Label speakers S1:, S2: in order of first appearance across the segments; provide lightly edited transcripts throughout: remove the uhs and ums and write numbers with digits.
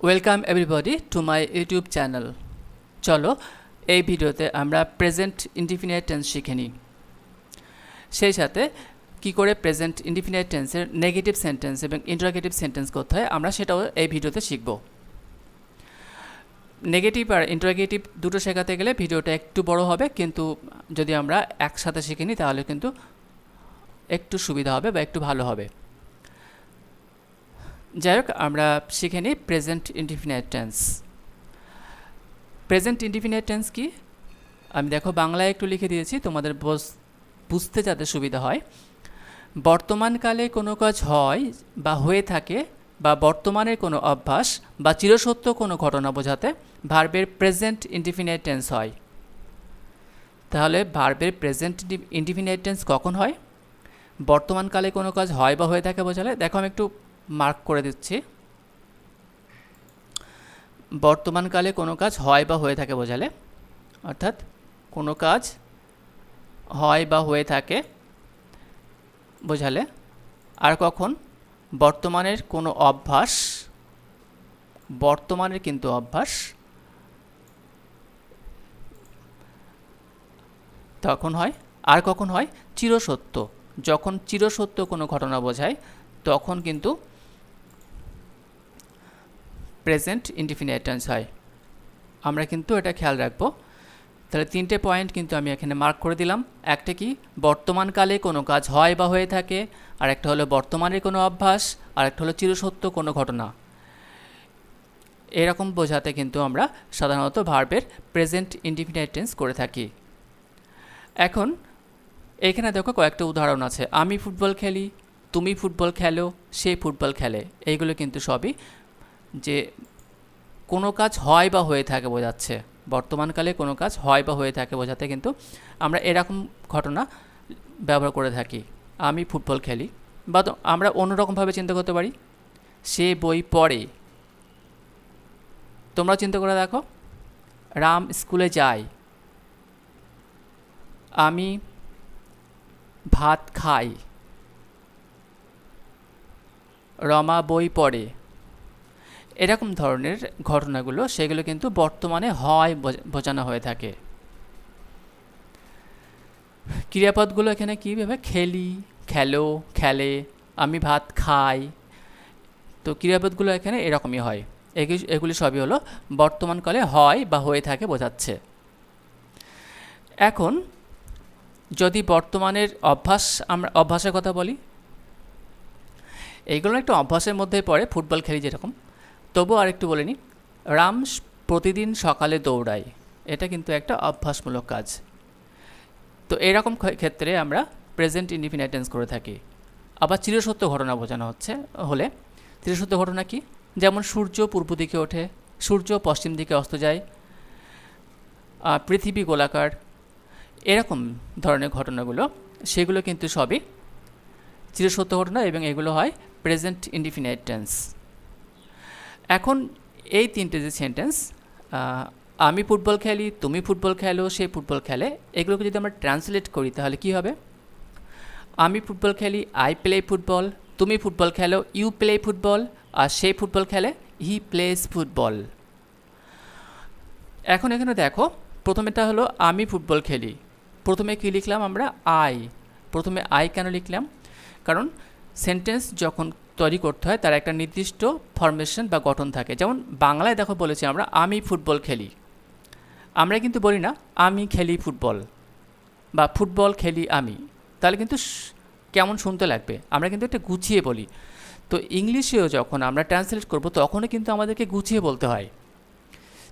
S1: Welcome everybody to my YouTube channel. চলো এই ভিডিওতে আমরা প্রেজেন্ট ইনডিফিনিট টেন্স শিখে নিই। সেই সাথে কী করে প্রেজেন্ট ইনডিফিনিট টেন্সের নেগেটিভ সেন্টেন্স এবং ইন্টারোগেটিভ সেন্টেন্স করতে হয় আমরা সেটাও এই ভিডিওতে শিখব। নেগেটিভ আর ইন্টারোগেটিভ দুটো শেখাতে গেলে ভিডিওটা একটু বড় হবে, কিন্তু যদি আমরা একসাথে শিখে নিই তাহলে কিন্তু একটু সুবিধা হবে বা একটু ভালো হবে। যাই হোক, আমরা শিখে নিই present indefinite tense. Present indefinite tense কি আমি দেখো বাংলায় একটু লিখে দিয়েছি তোমাদের বুঝতে যাতে সুবিধা হয়। বর্তমানকালে কোনো কাজ হয় বা হয়ে থাকে বা বর্তমানের কোনো অভ্যাস বা চিরসত্য কোনো ঘটনা বোঝাতে ভার্বের প্রেজেন্ট ইনডিফিনিট টেন্স হয়। তাহলে ভার্বের প্রেজেন্ট ইনডিফিনিট টেন্স কখন হয়? বর্তমানকালে কোনো কাজ হয় বা হয়ে থাকে বোঝালে। দেখো আমি একটু মার্ক করে দিচ্ছি। বর্তমানকালে কোনো কাজ হয় বা হয়ে থাকে বোঝালে, অর্থাৎ কোনো কাজ হয় বা হয়ে থাকে বোঝালে। আর কখন? বর্তমানের কোনো অভ্যাস, বর্তমানের কিন্তু অভ্যাস, তখন হয়। আর কখন হয়? চিরসত্য, যখন চিরসত্য কোনো ঘটনা বোঝায় তখন কিন্তু প্রেজেন্ট ইনডিফিনিট টেন্স হয়। আমরা কিন্তু এটা খেয়াল রাখবো। তাহলে তিনটে পয়েন্ট কিন্তু আমি এখানে মার্ক করে দিলাম। একটা কি, বর্তমানকালে কোনো কাজ হয় বা হয়ে থাকে, আর একটা হলো বর্তমানের কোনো অভ্যাস, আর একটা হলো চিরসত্য কোনো ঘটনা। এরকম বোঝাতে কিন্তু আমরা সাধারণত ভার্বের প্রেজেন্ট ইনডিফিনিট টেন্স করে থাকি। এখন এখানে দেখো কয়েকটা উদাহরণ আছে। আমি ফুটবল খেলি, তুমি ফুটবল খেলো, সে ফুটবল খেলে। এইগুলো কিন্তু সবই যে কোনো কাজ হয় বা হয়ে থাকে বোঝাচ্ছে। বর্তমানকালে কোনো কাজ হয় বা হয়ে থাকে বোঝাতে কিন্তু আমরা এরকম ঘটনা ব্যবহার করে থাকি। আমি ফুটবল খেলি, বা আমরা অন্যরকমভাবে চিন্তা করতে পারি, সে বই পড়ে। তোমরা চিন্তা করে দেখো, রাম স্কুলে যায়, আমি ভাত খাই, রমা বই পড়ে। এরকম ধরনের ঘটনাগুলো সেগুলো কিন্তু বর্তমানে হয় বোঝানো হয়ে থাকে। ক্রিয়াপদগুলো এখানে কীভাবে? খেলি, খেলো, খেলে, আমি ভাত খাই। তো ক্রিয়াপদগুলো এখানে এরকমই হয়। এগুলি সবই হলো বর্তমানকালে হয় বা হয়ে থাকে বোঝাচ্ছে। এখন যদি বর্তমানের অভ্যাস, আমরা অভ্যাসের কথা বলি, এইগুলো একটু অভ্যাসের মধ্যেই পড়ে, ফুটবল খেলি যেরকম। তবু আরেকটু বলে নিই, রাম প্রতিদিন সকালে দৌড়ায়। এটা কিন্তু একটা অভ্যাসমূলক কাজ। তো এরকম ক্ষেত্রে আমরা প্রেজেন্ট ইনডিফিনিট টেন্স করে থাকি। আবার চিরসত্য ঘটনা বোঝানো হলে চিরসত্য ঘটনা কি? যেমন সূর্য পূর্ব দিকে ওঠে, সূর্য পশ্চিম দিকে অস্ত যায়, পৃথিবী গোলাকার, এরকম ধরনের ঘটনাগুলো সেগুলো কিন্তু সবই চিরসত্য ঘটনা এবং এগুলো হয় প্রেজেন্ট ইনডিফিনিট টেন্স। এখন এই তিনটে যে সেন্টেন্স, আমি ফুটবল খেলি, তুমি ফুটবল খেলো, সে ফুটবল খেলে, এগুলোকে যদি আমরা ট্রান্সলেট করি তাহলে কি হবে? আমি ফুটবল খেলি, আই প্লে ফুটবল, তুমি ফুটবল খেলো, ইউ প্লে ফুটবল, আর সে ফুটবল খেলে, হি প্লেস ফুটবল। এখন এখানে দেখো, প্রথমেটা হলো আমি ফুটবল খেলি। প্রথমে কী লিখলাম আমরা? আই। প্রথমে আই কেন লিখলাম? কারণ সেন্টেন্স যখন তৈরি করতে হয় তার একটা নির্দিষ্ট ফরমেশন বা গঠন থাকে। যেমন বাংলায় দেখো বলেছি আমরা আমি ফুটবল খেলি, আমরা কিন্তু বলি না আমি খেলি ফুটবল বা ফুটবল খেলি আমি, তাহলে কিন্তু কেমন শুনতে লাগবে। আমরা কিন্তু একটা গুছিয়ে বলি। তো ইংলিশেও যখন আমরা ট্রান্সলেট করব তখনও কিন্তু আমাদেরকে গুছিয়ে বলতে হয়।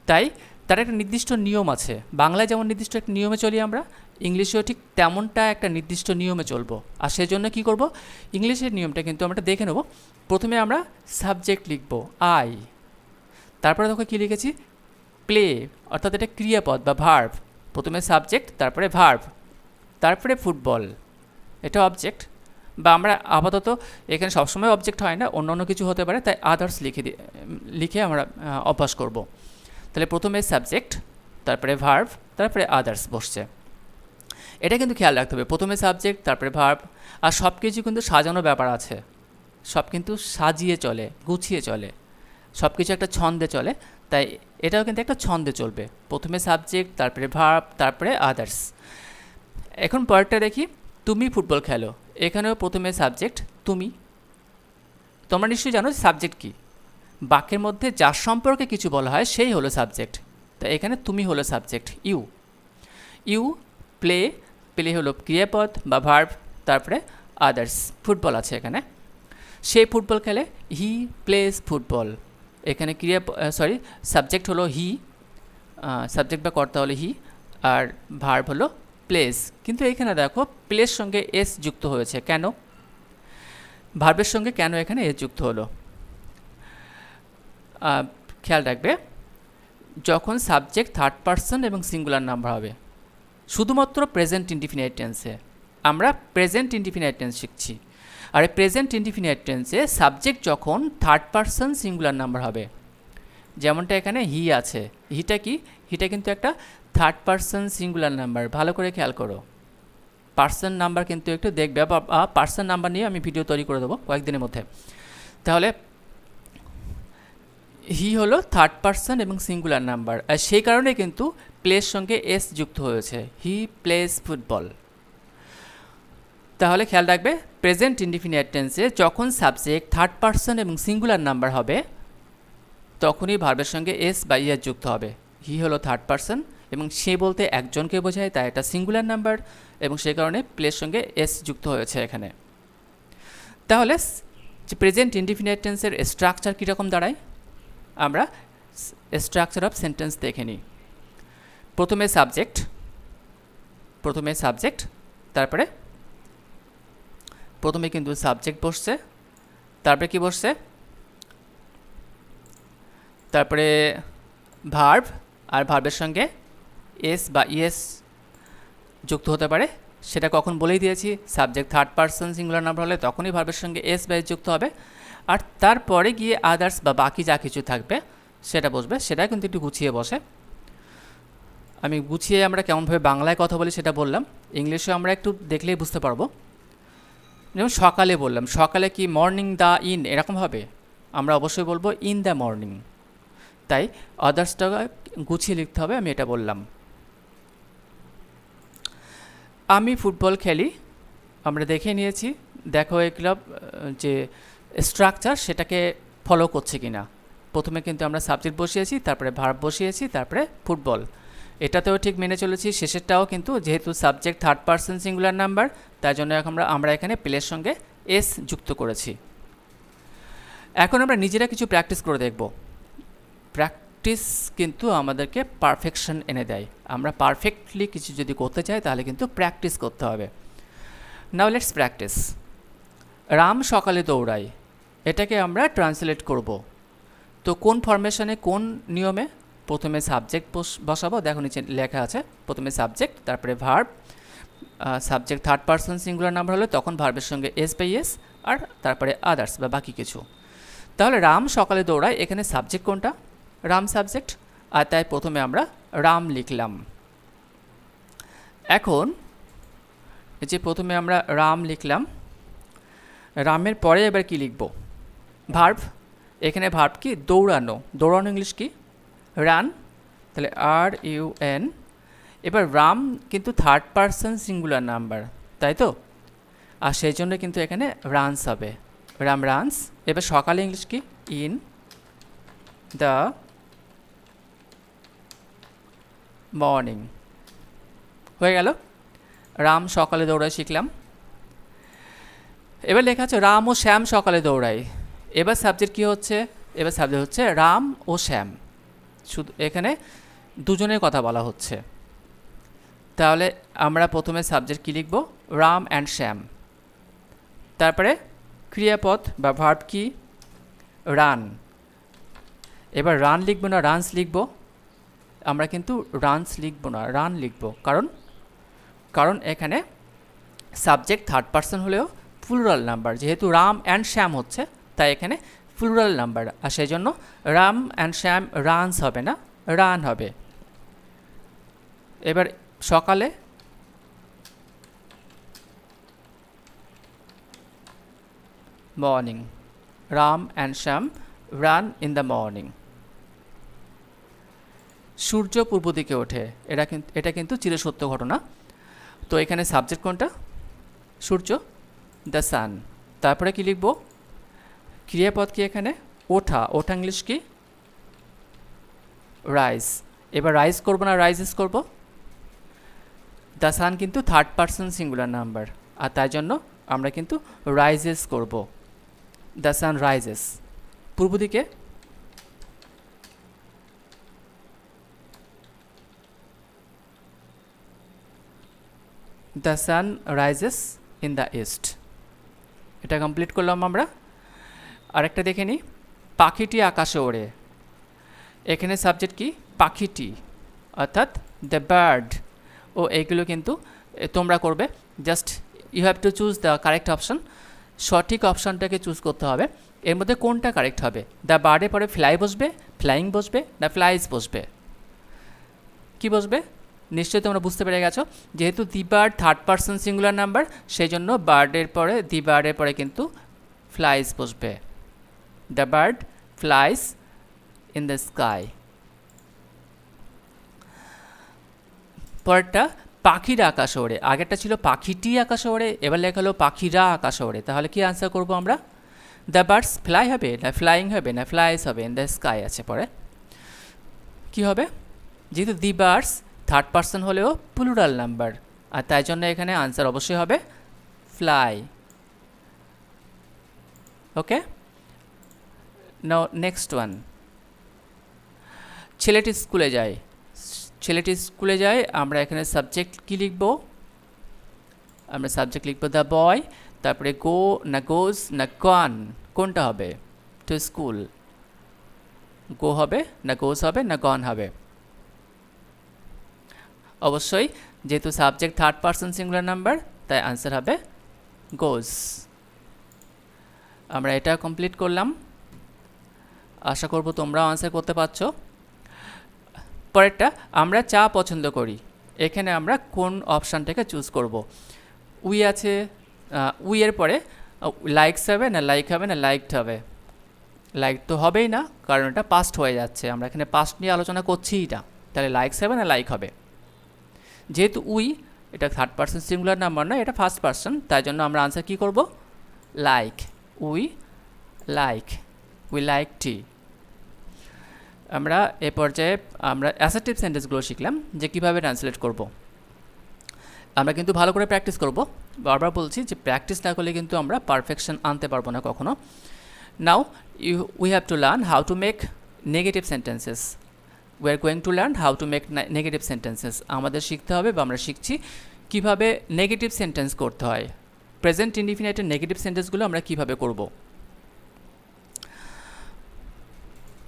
S1: তাই তার একটা নির্দিষ্ট নিয়ম আছে। বাংলায় যেমন নির্দিষ্ট একটা নিয়মে চলি, আমরা ইংলিশেও ঠিক তেমনটা একটা নির্দিষ্ট নিয়মে চলবো। আর সেজন্য কী করব? ইংলিশের নিয়মটা কিন্তু আমরা দেখে নেব। প্রথমে আমরা সাবজেক্ট লিখব আই, তারপরে দেখো কী লিখেছি? প্লে, অর্থাৎ এটা ক্রিয়াপদ বা ভার্ব। প্রথমে সাবজেক্ট, তারপরে ভার্ব, তারপরে ফুটবল, এটা অবজেক্ট। বা আমরা আপাতত এখানে সবসময় অবজেক্ট হয় না, অন্য অন্য কিছু হতে পারে, তাই আদার্স লিখে আমরা অভ্যাস করব। তাহলে প্রথমে সাবজেক্ট, তারপরে ভার্ব, তারপরে আদার্স বসছে। এটা কিন্তু খেয়াল রাখতে হবে, প্রথমে সাবজেক্ট তারপরে ভার্ব। আর সব কিছু কিন্তু সাজানো ব্যাপার আছে, সব কিন্তু সাজিয়ে চলে, গুছিয়ে চলে। সব কিছু একটা ছন্দে চলে, তাই এটাও কিন্তু একটা ছন্দে চলবে। প্রথমে সাবজেক্ট, তারপরে ভার্ব, তারপরে আদার্স। এখন পরেরটা দেখি, তুমি ফুটবল খেলো। এখানেও প্রথমে সাবজেক্ট তুমি। তোমরা নিশ্চয়ই জানো সাবজেক্ট কি। বাক্যের মধ্যে যার সম্পর্কে কিছু বলা হয় সেই হলো সাবজেক্ট। তাই এখানে তুমি হলো subject. You, you play, play হলো ক্রিয়াপদ বা ভার্ব, তারপরে আদার্স, ফুটবল আছে এখানে। সে ফুটবল খেলে, হি প্লেস ফুটবল। এখানে সাবজেক্ট হলো হি, সাবজেক্ট বা কর্তা হলো হি, আর ভার্ব হলো প্লেস। কিন্তু এখানে দেখো প্লেস সঙ্গে এস যুক্ত হয়েছে, কেন? ভার্বের সঙ্গে কেন এখানে এস যুক্ত হলো? খেয়াল রাখবে, যখন সাবজেক্ট থার্ড পারসন এবং সিঙ্গুলার নাম্বার হবে, শুধুমাত্র প্রেজেন্ট ইনডিফিনাইট টেন্সে, আমরা প্রেজেন্ট ইনডিফিনাইট টেন্স শিখছি। আর এই প্রেজেন্ট ইনডিফিনাইট টেন্সে সাবজেক্ট যখন থার্ড পারসন সিঙ্গুলার নাম্বার হবে, যেমনটা এখানে হি আছে, হিটা কি? হিটা কিন্তু একটা থার্ড পারসন সিঙ্গুলার নাম্বার। ভালো করে খেয়াল করো, পার্সন নাম্বার কিন্তু একটু দেখবে, বা পার্সন নাম্বার নিয়ে আমি ভিডিও তৈরি করে দেবো কয়েকদিনের মধ্যে। তাহলে হি হলো থার্ড পারসন এবং সিঙ্গুলার নাম্বার, আর সেই কারণে কিন্তু প্লের সঙ্গে এস যুক্ত হয়েছে, হি প্লেস ফুটবল। তাহলে খেয়াল রাখবে, প্রেজেন্ট ইনডিফিনিট টেন্সে যখন সাবজেক্ট থার্ড পারসন এবং সিঙ্গুলার নাম্বার হবে, তখনই ভার্বের সঙ্গে এস বা ইএস যুক্ত হবে। হি হলো থার্ড পারসন এবং সে বলতে একজনকে বোঝায়, তাই এটা সিঙ্গুলার নাম্বার, এবং সেই কারণে প্লের সঙ্গে এস যুক্ত হয়েছে এখানে। তাহলে যে প্রেজেন্ট ইনডিফিনিট টেন্সের স্ট্রাকচার কীরকম দাঁড়ায়, আমরা স্ট্রাকচার অফ সেন্টেন্স দেখে নিই। প্রথমে সাবজেক্ট, তারপরে প্রথমে কিন্তু সাবজেক্ট বসছে, তারপরে কি বসছে, তারপরে ভার্ব, আর ভার্বের সঙ্গে এস বা ইএস যুক্ত হতে পারে। সেটা কখন বলেই দিয়েছি, subject third person singular number হলে তখনই ভার্বের সঙ্গে এস বা এস যুক্ত হবে। আর তারপরে গিয়ে আদার্স বা বাকি যা কিছু থাকবে সেটা বসবে। সেটা কিন্তু একটু গুছিয়ে বসে। আমি গুছিয়ে আমরা কেমনভাবে বাংলায় কথা বলি সেটা বললাম, ইংলিশে আমরা একটু দেখলেই বুঝতে পারবো। যেমন সকালে বললাম, সকালে কি মর্নিং দ্য ইন এরকম হবে? আমরা অবশ্যই বলবো ইন দ্য মর্নিং। তাই আদার্সটা গুছিয়ে লিখতে হবে, আমি এটা বললাম। আমি ফুটবল খেলি, আমরা দেখে নিয়েছি। দেখো এগুলো যে স্ট্রাকচার সেটাকে ফলো করছে কিনা। প্রথমে কিন্তু আমরা সাবজেক্ট বসিয়েছি, তারপরে ভার্ব বসিয়েছি, তারপরে ফুটবল। এটাতেও ঠিক মেনে চলেছি। শেষেরটাও কিন্তু যেহেতু subject third person singular number, তাই জন্য আমরা এখানে প্লের সঙ্গে এস যুক্ত করেছি। এখন আমরা নিজেরা কিছু প্র্যাকটিস করে দেখব। প্র্যাকটিস কিন্তু আমাদেরকে পারফেকশন এনে দেয়। আমরা পারফেক্টলি কিছু যদি করতে চাই তাহলে কিন্তু প্র্যাকটিস করতে হবে। Now let's practice. রাম সকালে দৌড়ায়, এটাকে আমরা ট্রান্সলেট করব। তো কোন ফরমেশনে, কোন নিয়মে? প্রথমে সাবজেক্ট বসাবো, দেখো নিচে লেখা আছে প্রথমে সাবজেক্ট, তারপরে verb. Subject third person singular number হলে তখন ভার্বের সঙ্গে এস বাই এস, আর তারপরে আদার্স বা বাকি কিছু। তাহলে রাম সকালে দৌড়ায়, এখানে সাবজেক্ট কোনটা? রাম সাবজেক্ট, আর তাই প্রথমে আমরা রাম লিখলাম। এখন যে প্রথমে আমরা রাম লিখলাম, রামের পরে এবার কি লিখব? ভার্ব। এখানে ভার্ব কি? দৌড়ানো। দৌড়ানো ইংলিশ কি? রান। তাহলে RUN। এবার রাম কিন্তু থার্ড পারসন সিঙ্গুলার নাম্বার, তাই তো? আর সেই জন্য কিন্তু এখানে রানস হবে, রাম রানস। এবার সকালে ইংলিশ কি? In the morning. হয়ে গেল, রাম সকালে দৌড়ায় শিখলাম। এবার লেখা আছে রাম ও শ্যাম সকালে দৌড়ায়। এবার সাবজেক্ট কী হচ্ছে? এবার সাবজেক্ট হচ্ছে রাম ও শ্যাম, শুধু এখানে দুজনের কথা বলা হচ্ছে। তাহলে আমরা প্রথমে সাবজেক্ট কী লিখব? রাম অ্যান্ড শ্যাম। তারপরে ক্রিয়াপদ বা ভার্ব কি? রান। এবার রান লিখব না রানস লিখব? আমরা কিন্তু রানস লিখব না, রান লিখব। কারণ এখানে সাবজেক্ট থার্ড পারসন হলেও প্লুরাল নাম্বার, যেহেতু রাম অ্যান্ড শ্যাম হচ্ছে তাই এখানে প্লুরাল নাম্বার, আর সেই জন্য রাম অ্যান্ড শ্যাম রানস হবে না, রান হবে। এবার সকালে morning, Ram and Shyam run in the morning. সূর্য পূর্ব দিকে ওঠে, এটা কিন্তু চিরসত্য ঘটনা। তো এখানে সাবজেক্ট কোনটা? সূর্য, দ্য সান। তারপরে কি লিখব? ক্রিয়াপদ কি এখানে? ওঠা। ওঠা ইংলিশ কি? রাইজ। এবার রাইজ করবো না রাইজেস করব? দ্য সান কিন্তু থার্ড পারসন সিঙ্গুলার নাম্বার, আর তাই জন্য আমরা কিন্তু রাইজেস করব। The sun rises. পূর্ব দিকে, the sun rises in the east. এটা কমপ্লিট করলাম আমরা। আরেকটা দেখে নিই, পাখিটি আকাশে ওড়ে। এখানে সাবজেক্ট কি? পাখিটি, অর্থাৎ দ্য বার্ড। ও এইগুলো কিন্তু তোমরা করবে, just you have to choose the correct option. সঠিক অপশানটাকে চুজ করতে হবে। এর মধ্যে কোনটা কারেক্ট হবে? দ্য বার্ডের পরে ফ্লাই বসবে, ফ্লাইং বসবে, না ফ্লাইজ বসবে? কি বসবে? নিশ্চয়ই তোমরা বুঝতে পেরে গেছো। যেহেতু the bird third person singular number, সেই জন্য বার্ডের পরে, দি বার্ডের পরে কিন্তু ফ্লাইজ বসবে। The bird flies in the sky. পরেরটা, পাখিরা আকাশে ওড়ে। আগেরটা ছিল পাখিটি আকাশে ওড়ে, এবার লেখা হলো পাখিরা আকাশে ওড়ে। তাহলে কি আনসার করবো আমরা? দ্য বার্ডস ফ্লাই হবে, না ফ্লাইং হবে, না ফ্লাইজ হবে? ইন দ্য স্কাই আছে পরে। কি হবে? যেহেতু দি বার্ডস থার্ড পারসন হলেও প্লুরাল নাম্বার, আর তাই জন্য এখানে আনসার অবশ্যই হবে ফ্লাই। ওকে, নাও নেক্সট ওয়ান। ছেলেটি স্কুলে যায়। ছেলেটি স্কুলে যায়, আমরা এখানে সাবজেক্ট কি লিখব? আমরা সাবজেক্ট লিখব দ্য বয়। তারপরে গো, না গোজ, না গন, কোনটা হবে? To school. গো হবে, না গোজ হবে, না গন হবে? অবশ্যই, যেহেতু subject third person singular number, তাই আনসার হবে গোজ। আমরা এটা কমপ্লিট করলাম। আশা করব তোমরাও আনসার করতে পারছো। পরেরটা, আমরা চা পছন্দ করি। এখানে আমরা কোন অপশানটাকে চুজ করব? উই আছে, উই এর পরে লাইকস হবে, না লাইক হবে, না লাইকড হবে? লাইক তো হবেই না, কারণ এটা পাস্ট হয়ে যাচ্ছে, আমরা এখানে পাস্ট নিয়ে আলোচনা করছিই না। তাহলে লাইকস হবে না লাইক হবে? যেহেতু উই এটা থার্ড পারসন সিঙ্গুলার নাম্বার না, এটা ফার্স্ট পারসন, তাই জন্য আমরা আনসার কী করব? Like. We like, we like tea. আমরা এ পর্যায়ে আমরা অ্যাসার্টিভ সেন্টেন্সগুলো শিখলাম যে কীভাবে ট্রান্সলেট করব। আমরা কিন্তু ভালো করে প্র্যাকটিস করব। বারবার বলছি যে প্র্যাকটিস না করলে কিন্তু আমরা পারফেকশন আনতে পারবো না কখনো। Now we have to learn how to make negative sentences. We are going to learn how to make negative sentences. আমাদের শিখতে হবে, বা আমরা শিখছি কীভাবে নেগেটিভ সেন্টেন্স করতে হয়। প্রেজেন্ট ইনডিফিনাইটের নেগেটিভ সেন্টেন্সগুলো আমরা কীভাবে করব।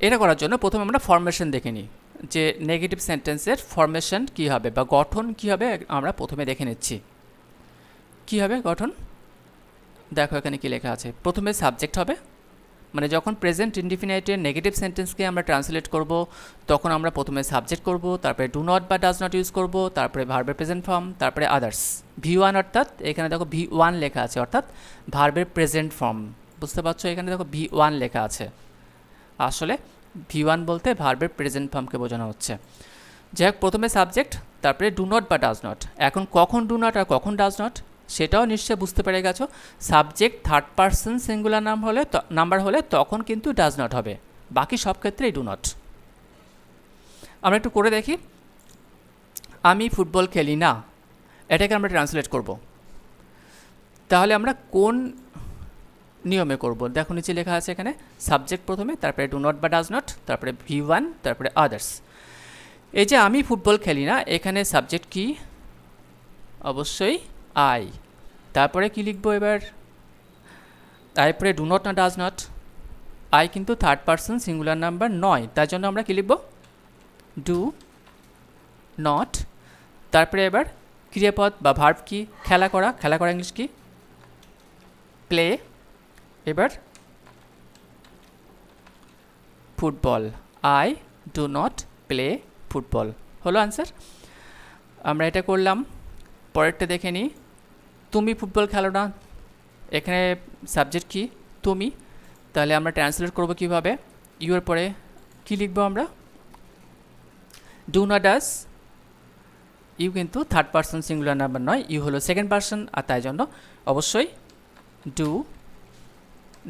S1: এটা করার জন্য প্রথমে আমরা ফরমেশন দেখে নিই, যে নেগেটিভ সেন্টেন্সের ফরমেশন কী হবে বা গঠন কী হবে, আমরা প্রথমে দেখে নিচ্ছি। কী হবে গঠন? দেখো এখানে কী লেখা আছে। প্রথমে সাবজেক্ট হবে, মানে যখন প্রেজেন্ট ইনডিফিনাইটের নেগেটিভ সেন্টেন্সকে আমরা ট্রান্সলেট করব, তখন আমরা প্রথমে সাবজেক্ট করব, তারপরে ডু নট বা ডাজ নট ইউজ করব, তারপরে ভার্বের প্রেজেন্ট ফর্ম, তারপরে আদার্স। V1 অর্থাৎ এখানে দেখো V1 লেখা আছে, অর্থাৎ ভার্বের প্রেজেন্ট ফর্ম। বুঝতে পারছো? এখানে দেখো V1 লেখা আছে, আসলে V1 বলতে ভার্বের প্রেজেন্ট ফর্মকে বোঝানো হচ্ছে। যাই হোক, প্রথমে সাবজেক্ট, তারপরে ডু নট বা ডাজ নট। এখন কখন ডু নট আর কখন ডাজ নট সেটাও নিশ্চয়ই বুঝতে পেরে গেছো। Subject third person singular number হলে তখন কিন্তু ডাজ নট হবে, বাকি সব ক্ষেত্রেই ডু নট। আমরা একটু করে দেখি। আমি ফুটবল খেলি না, এটাকে আমরা ট্রান্সলেট করব। তাহলে আমরা কোন নিয়মে করব? দেখো নিচে লেখা আছে এখানে সাবজেক্ট প্রথমে, তারপরে ডু নট বা ডাজ নট, তারপরে V1, তারপরে আদার্স। এই যে আমি ফুটবল খেলি না, এখানে সাবজেক্ট কি? অবশ্যই আই। তারপরে কি লিখবো এবার? তারপরে ডু নট না ডাজ নট? আই কিন্তু থার্ড পারসন সিঙ্গুলার নাম্বার নয়, তার জন্য আমরা কি লিখব? Do not. তারপরে এবার ক্রিয়াপদ বা ভার্ব কি? খেলা করা। খেলা করা ইংলিশ কি? প্লে। এবার football. I do not play football. হলো আনসার। আমরা এটা করলাম। পরেরটা দেখে নিই। তুমি ফুটবল খেলো না, এখানে সাবজেক্ট কি? তুমি। তাহলে আমরা ট্রান্সলেট করব কিভাবে? ইউ এর পরে কি লিখবো আমরা? ডু না ডাজ। ইউ কিন্তু থার্ড পারসন সিঙ্গুলার নাম্বার নয়, ইউ হলো সেকেন্ড পারসন, আর তাই জন্য অবশ্যই ডু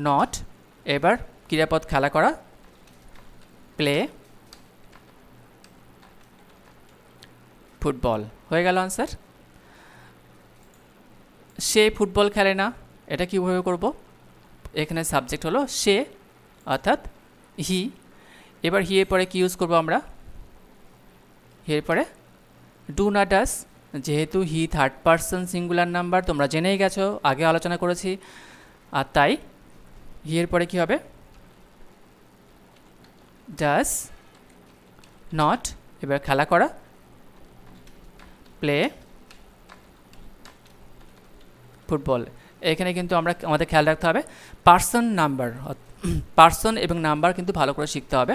S1: নট। এবার ক্রিয়াপদ খেলা করা, প্লে ফুটবল, হয়ে গেল আনসার। সে ফুটবল খেলে না, এটা কীভাবে করব? এখানে সাবজেক্ট হলো সে অর্থাৎ হি। এবার হি এর পরে কি ইউজ করব আমরা? হি এর পরে ডু না ডাস। যেহেতু he third person singular number তোমরা জেনেই গেছো, আগে আলোচনা করেছি, আর তাই হি এর পরে কি হবে? Does not. এবার খেলা করা, প্লে ফুটবল। এখানে কিন্তু আমাদের খেয়াল রাখতে হবে পার্সন নাম্বার, পার্সন এবং নাম্বার কিন্তু ভালো করে শিখতে হবে।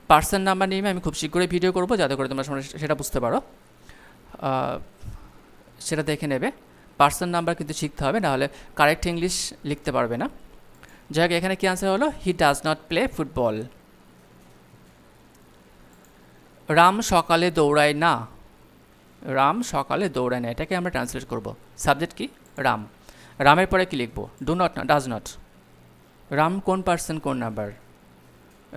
S1: পার্সন নাম্বার নিয়ে আমি খুব শীঘ্রই ভিডিও করব, যাতে করে তোমরা সেটা বুঝতে পারো, সেটা দেখে নেবে। পার্সন নাম্বার কিন্তু শিখতে হবে, নাহলে কারেক্ট ইংলিশ লিখতে পারবে না। যাই হোক, এখানে কি আনসার হলো? হি does not play football. Ram সকালে দৌড়ায় না। রাম সকালে দৌড়ায় না, এটাকে আমরা ট্রান্সলেট করব। সাবজেক্ট কি? রাম। রামের পরে কি লিখব? ডু নট না, ডাজ নট। রাম কোন পার্সন কোন নাম্বার?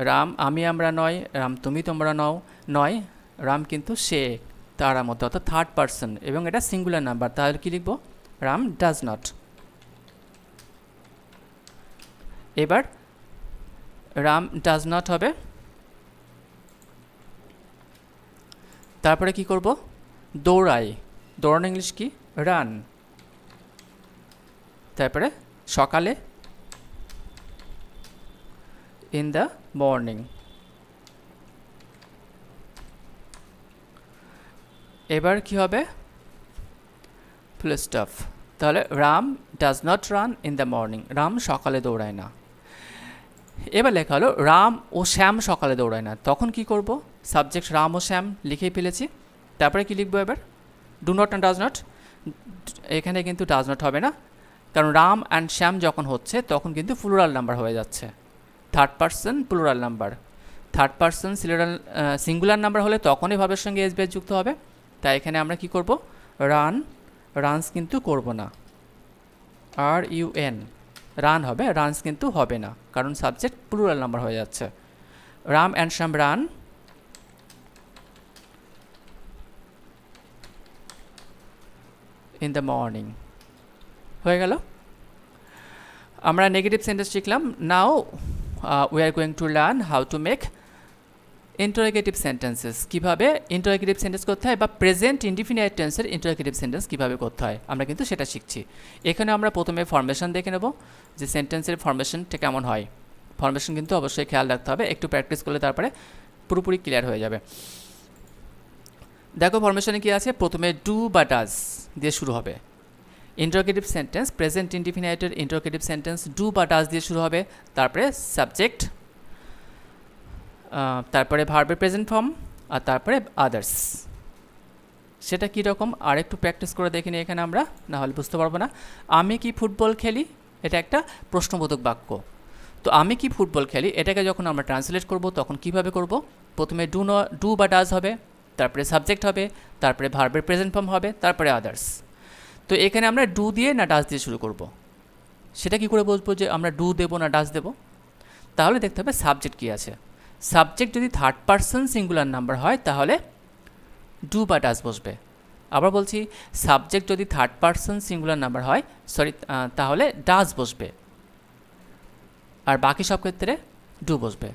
S1: রাম আমি আমরা নয়, রাম তুমি তোমরা নও নয়, রাম কিন্তু সে তারা মধ্যে, অর্থাৎ থার্ড পার্সন, এবং এটা সিঙ্গুলার নাম্বার। তাহলে কি লিখব? Ram does not. এবার রাম ডাজ নট হবে, তারপরে কি করব? দৌড়ায়। দৌড়ানো ইংলিশ কি? রান। তারপরে সকালে, ইন দ্য মর্নিং। এবার কি হবে? Full stop. তাহলে Ram does not run in the morning. Ram সকালে দৌড়ায় না। এবার লেখা হলো রাম ও শ্যাম সকালে দৌড়ায় না। তখন কি করব? সাবজেক্ট রাম ও শ্যাম লিখেই ফেলেছি, তারপরে কি লিখবো এবার? ডু নট না ডাজ নট? এখানে কিন্তু ডাজ নট হবে না, কারণ রাম অ্যান্ড শ্যাম যখন হচ্ছে তখন কিন্তু প্লুরাল নাম্বার হয়ে যাচ্ছে, third person plural number. Third person singular number হলে তখনই ভাবের সঙ্গে এস বেস যুক্ত হবে। তাই এখানে আমরা কি করব? রান, রানস কিন্তু করব না, আর ইউ এন, রান হবে, রানস কিন্তু হবে না, কারণ সাবজেক্ট প্লুরাল নাম্বার হয়ে যাচ্ছে। Ram and Shyam run in the morning. হয়ে গেল। আমরা নেগেটিভ সেন্টেন্স শিখলাম। Now we are going to learn how to make interrogative sentences. কীভাবে ইন্টারোগেটিভ সেন্টেন্স করতে হয়, বা প্রেজেন্ট ইনডিফিনাইট টেন্সের ইন্টারোগেটিভ সেন্টেন্স কীভাবে করতে হয়, আমরা কিন্তু সেটা শিখছি। এখানে আমরা প্রথমে ফরমেশন দেখে নেব, যে সেন্টেন্সের ফরমেশনটা কেমন হয়। ফরমেশন কিন্তু অবশ্যই খেয়াল রাখতে হবে, একটু প্র্যাকটিস করলে তারপরে পুরোপুরি ক্লিয়ার হয়ে যাবে। দেখো ফরমেশনে কী আছে? প্রথমে ডু বা ডাজ দিয়ে শুরু হবে। ইন্টারোগেটিভ সেন্টেন্স, প্রেজেন্ট ইনডিফিনাইটের ইন্টারোগেটিভ সেন্টেন্স ডু বা ডাজ দিয়ে শুরু হবে, তারপরে সাবজেক্ট, তারপরে ভার্বের প্রেজেন্ট ফর্ম, আর তারপরে আদার্স। সেটা কী রকম আর একটু প্র্যাকটিস করে দেখিনি এখানে আমরা, না হলে বুঝতে পারবো না। আমি কি ফুটবল খেলি, এটা একটা প্রশ্নবোধক বাক্য। তো আমি কি ফুটবল খেলি, এটাকে যখন আমরা ট্রান্সলেট করব তখন কিভাবে করব? প্রথমে ডু বা ডাজ হবে, তারপরে সাবজেক্ট হবে, তারপরে ভার্বের প্রেজেন্ট ফর্ম হবে, তারপরে আদার্স। তো এখানে আমরা ডু দিয়ে না ডাজ দিয়ে শুরু করব, সেটা কি করে বলবো যে আমরা ডু দেবো না ডাজ দেবো? তাহলে দেখতে হবে সাবজেক্ট কী আছে। সাবজেক্ট যদি থার্ড পারসন সিঙ্গুলার নাম্বার হয় তাহলে ডু বা ডাজ বসবে। আবার বলছি, সাবজেক্ট যদি থার্ড পারসন সিঙ্গুলার নাম্বার হয় তাহলে ডাজ বসবে, আর বাকি সব ক্ষেত্রে ডু বসবে।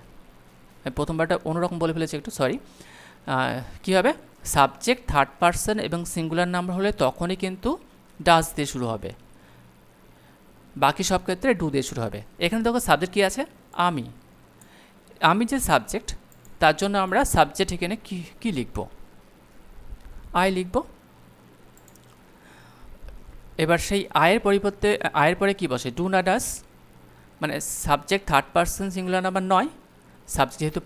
S1: প্রথমবারটা অন্যরকম বলে ফেলেছি একটু, সরি। কী হবে? সাবজেক্ট থার্ড পারসন এবং সিঙ্গুলার নাম্বার হলে তখনই কিন্তু ডাজ দিয়ে শুরু হবে, বাকি সব ক্ষেত্রে ডু দিয়ে শুরু হবে। এখানে দেখো সাবজেক্ট কী আছে? আমি। আমি যে সাবজেক্ট, তার জন্য আমরা সাবজেক্ট এখানে কি লিখব? আই লিখব। এবার সেই আয়ের পরিবর্তে আয়ের পরে কি বসে? ডু না ডাস। মানে subject third person singular number নয়, সাবজেক্ট যেহেতু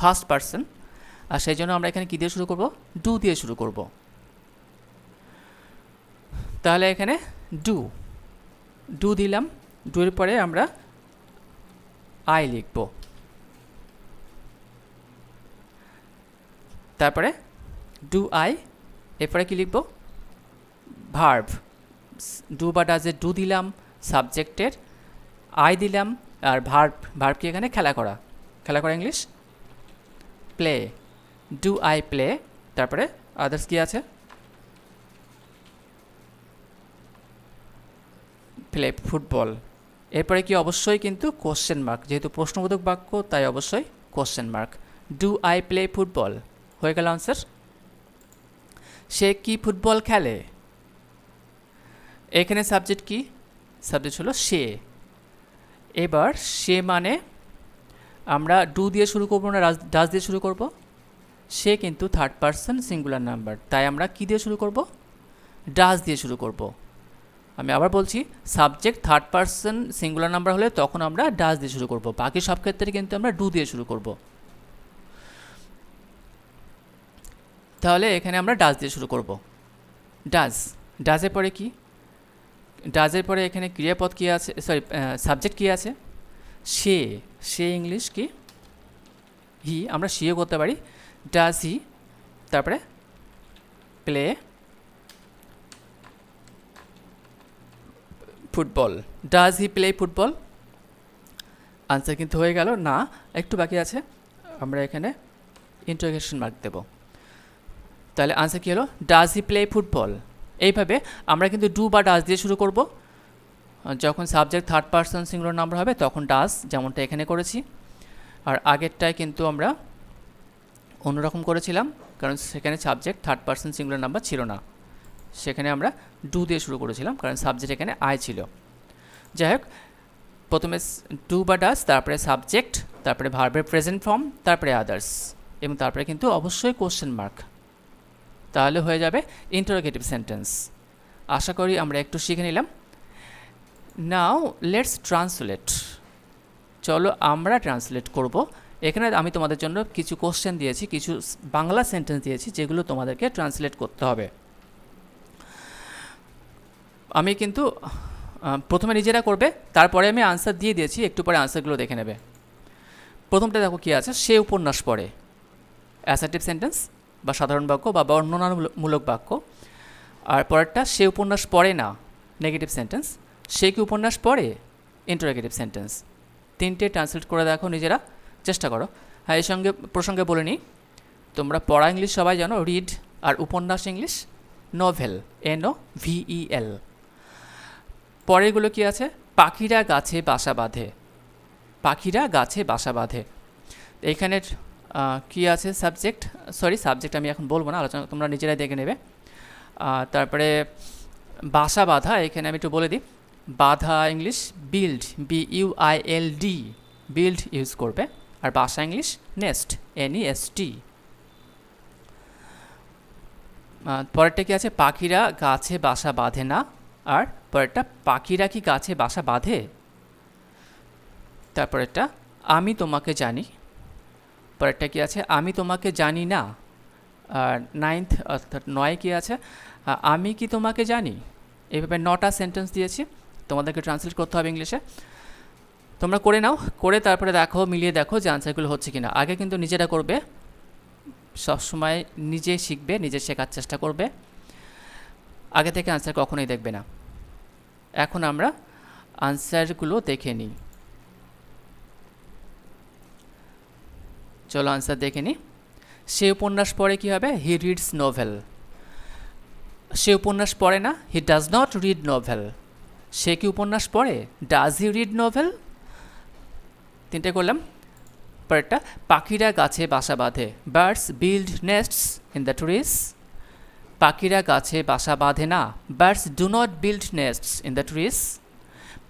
S1: ফার্স্ট পারসন, আর সেই জন্য আমরা এখানে কী দিয়ে শুরু করব? ডু দিয়ে শুরু করব। তাহলে এখানে ডু দিলাম, ডুর পরে আমরা আই লিখব। তারপরে ডু আই, এরপরে কি লিখব, ভার্ব, ডু বা ডাজে ডু দিলাম, সাবজেক্টের আই দিলাম, আর ভার্ব কি এখানে খেলা করা English play, do I play. তারপরে আদার্স কি আছে, প্লে ফুটবল। এরপরে কি অবশ্যই কিন্তু কোশ্চেন মার্ক, যেহেতু প্রশ্নবোধক বাক্য তাই অবশ্যই question mark. Do I play football, হয়ে গেল আনসার। সে কি ফুটবল খেলে, এখানে সাবজেক্ট কি, সাবজেক্ট হলো সে। এবার সে মানে আমরা ডু দিয়ে শুরু করবো না ডাজ দিয়ে শুরু করব, সে কিন্তু থার্ড পারসন সিঙ্গুলার নাম্বার, তাই আমরা কি দিয়ে শুরু করব, ডাজ দিয়ে শুরু করব। আমি আবার বলছি, subject third person singular number হলে তখন আমরা ডাজ দিয়ে শুরু করব, বাকি সব ক্ষেত্রে কিন্তু আমরা ডু দিয়ে শুরু করব। তাহলে এখানে আমরা ডাজ দিয়ে শুরু করব। ডাজের পরে কি, ডাজের পরে এখানে ক্রিয়াপদ কি আছে, সরি সাবজেক্ট কি আছে, সে ইংলিশ কি, হি, আমরা সিও করতে পারি, ডাজ হি। তারপরে play football, does he play football. Answer কিন্তু হয়ে গেল না, একটু বাকি আছে, আমরা এখানে ইন্টারোগেশন মার্ক দেব। তাহলে আনসার কী হলো, ডাজ হি প্লে ফুটবল। এইভাবে আমরা কিন্তু ডু বা ডাজ দিয়ে শুরু করব, যখন subject third person singular number হবে তখন ডাজ, যেমনটা এখানে করেছি। আর আগেরটায় কিন্তু আমরা অন্যরকম করেছিলাম, কারণ সেখানে subject third person singular number ছিল না, সেখানে আমরা ডু দিয়ে শুরু করেছিলাম, কারণ সাবজেক্ট এখানে আই ছিল। যাই হোক, প্রথমে ডু বা ডাজ, তারপরে সাবজেক্ট, তারপরে ভার্বের প্রেজেন্ট ফর্ম, তারপরে আদার্স, এবং তারপরে কিন্তু অবশ্যই কোশ্চেন মার্ক। তাহলে হয়ে যাবে ইন্টারোগেটিভ সেন্টেন্স। আশা করি আমরা একটু শিখে নিলাম। নাও লেটস ট্রান্সলেট, চলো আমরা ট্রান্সলেট করব। এখানে আমি তোমাদের জন্য কিছু কোশ্চেন দিয়েছি, কিছু বাংলা সেন্টেন্স দিয়েছি, যেগুলো তোমাদেরকে ট্রান্সলেট করতে হবে। আমি কিন্তু প্রথমে নিজেরা করবে, তারপরে আমি আনসার দিয়ে দিয়েছি, একটু পরে আনসারগুলো দেখে নেবে। প্রথমটা দেখো কী আছে, সে উপন্যাস পড়ে, অ্যাসার্টিভ সেন্টেন্স বা সাধারণ বাক্য বা বর্ণনামূলক বাক্য। আর পরেরটা, সে উপন্যাস পড়ে না, নেগেটিভ সেন্টেন্স। সে কি উপন্যাস পড়ে, ইন্টারোগেটিভ সেন্টেন্স। তিনটে ট্রান্সলেট করে দেখো নিজেরা, চেষ্টা করো। হ্যাঁ, এই সঙ্গে প্রসঙ্গে বলে নিই, তোমরা পড়া ইংলিশ সবাই জানো, রিড, আর উপন্যাস ইংলিশ নোভেল, NOVEL। পরেরগুলো কি আছে, পাখিরা গাছে বাসা বাঁধে, পাখিরা গাছে বাসা বাঁধে। এইখানের কি আছে, সাবজেক্ট, সরি সাবজেক্ট আমি এখন বলবো না, আলোচনা তোমরা নিজেরাই দেখে নেবে। তারপরে বাসা বাঁধা, এখানে আমি একটু বলে দিই, বাঁধা English build, BUILD, build use করবে। আর বাসা ইংলিশ নেস্ট, NEST। পরেরটা কি আছে, পাখিরা গাছে বাসা বাঁধে না, আর পরেরটা পাখিরা কি গাছে বাসা বাঁধে। তারপরেরটা আমি তোমাকে জানি, পরেরটা কি আছে, আমি তোমাকে জানি না। আর নাইন্থ অর্থাৎ 9 কি আছে, আমি কি তোমাকে জানি। এইভাবে 9টা সেন্টেন্স দিয়েছি, তোমাদেরকে ট্রান্সলেট করতে হবে ইংলিশে। তোমরা করে নাও, করে তারপরে দেখো, মিলিয়ে দেখো যে আনসারগুলো হচ্ছে কিনা। আগে কিন্তু নিজেরা করবে, সবসময় নিজে শিখবে, নিজে শেখার চেষ্টা করবে, আগে থেকে আনসার কখনোই দেখবে না। এখন আমরা আনসারগুলো দেখে নিই, চলো আনসার দেখে নিই। সে উপন্যাস পড়ে কি হবে, হি রিডস নোভেল। সে উপন্যাস পড়ে না, he does not read novel. সে কি উপন্যাস পড়ে, ডাজ হি রিড নোভেল। তিনটে করলাম। পরেরটা, পাখিরা গাছে বাসা বাঁধে, birds build নেস্টস in the trees. পাখিরা গাছে বাসা বাঁধে না, birds do not build নেস্টস in the trees.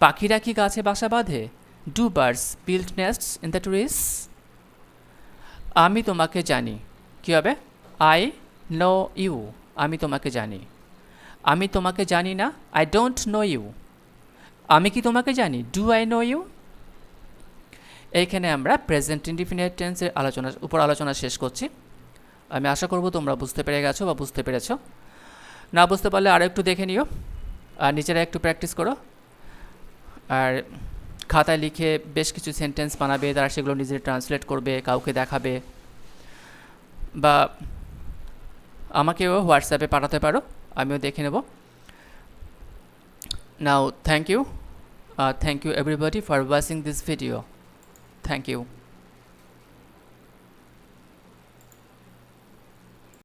S1: পাখিরা কি গাছে বাসা বাঁধে, do birds build নেস্টস in the trees. আমি তোমাকে জানি, কী হবে, আই নো ইউ, আমি তোমাকে জানি। আমি তোমাকে জানি না, আই ডোন্ট নো ইউ। আমি কি তোমাকে জানি, ডু আই নো ইউ। এইখানে আমরা প্রেজেন্ট ইনডিফিনিট টেন্সের আলোচনা শেষ করছি। আমি আশা করব তোমরা বুঝতে পেরে গেছো বা বুঝতে পেরেছো। না বুঝতে পারলে আরও একটু দেখে নিও, আর নিজেরা একটু প্র্যাকটিস করো। আর খাতায় লিখে বেশ কিছু সেন্টেন্স বানাবে, তারা সেগুলো নিজেরা ট্রান্সলেট করবে, কাউকে দেখাবে, বা আমাকেও হোয়াটসঅ্যাপে পাঠাতে পারো, আমিও দেখে নেব। Now thank you everybody for watching this video. Thank you.